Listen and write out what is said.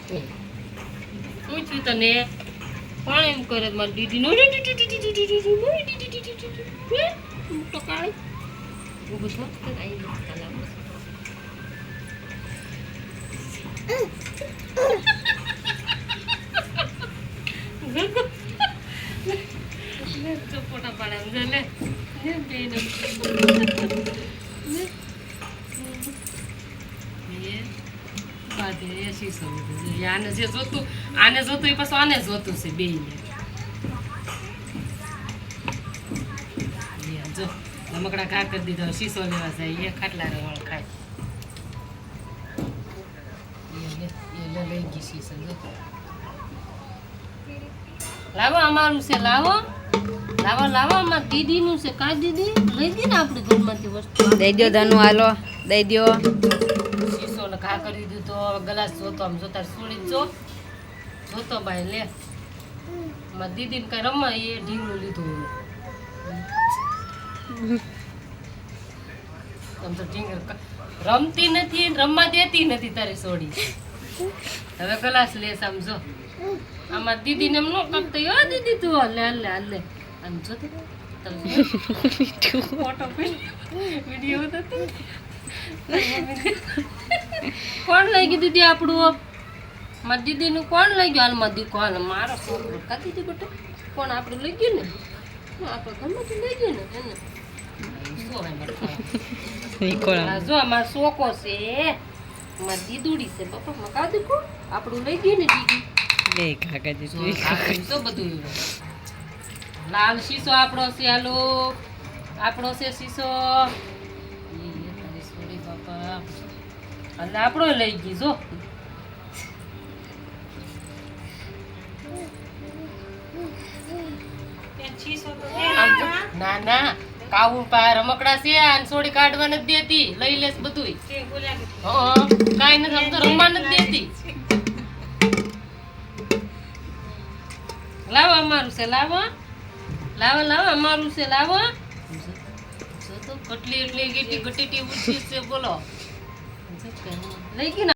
પૂછ્યું તને પણ એમ કરે મારી દીદીનો તો કાળ ઊભું થો આવી કાલા પોટા પાડે લે આને જે જોતું આને જોતું એ પાછું આને જોતું છે બે જો રમકડા ઘા કરી દીધો શીશો લેવા જાય એ ખાટલા રવાળ ખાય લઈ ગઈ શીશો લાવો અમારું છે લાવો લાવો લાવો અમારી દીદીનું છે કા દીદી લઈ દી ને આપણે ઘરમાંથી વસ્તુ દઈ દો ધનુ હાલો દઈ દો શીશો ને ઘા કરી દીધો ગ્લાસ જોતો આમ જોતા સુડી જોતો ભાઈ લે મારી દીદીને કઈ રમવા એ ઢીંગલું લીધું આમ તો ઢીંગર રમતી નથી રમવા દેતી નથી તારી સોડી હવે ગ્લાસ લે સમજો અમારી દીદીને એમ ન કરતો હો દીદી તું હાલે હાલે હાલે આમ જોતો ફોટો વિડીયો હતો કોણ લઈ ગયું દીદી આપણું મારી દીદીનું કોણ લઈ ગયું હાલ મારી દીકો હાલ મારો છોકરો કા દીદી બેટા કોણ આપણું લઈ ગયું ને આપણે ઘરમાંથી લઈ ગયું ને જો અમારો છોકો છે મારી દીદુડી છે પપ્પા કા દીકો આપણું લઈ ગયું ને દીદી તો બધું લાલ શીશો આપણો છે હાલો આપણો છે શીશો બાપા અને આપણો લઈ ગઈ જો ના ના કાવું પા રમકડા છે આને છોડી કાઢવા નથી દેતી લઈ લેસ બધું કાઈ નથી આમ તો રમવા નથી દેતી લાવો અમારું છે લાવો લાવો લાવો અમારું છે લાવો તો કટલી એટલી ગીટી ગટીટી ઉછી છે બોલો લઈ ગઈ ને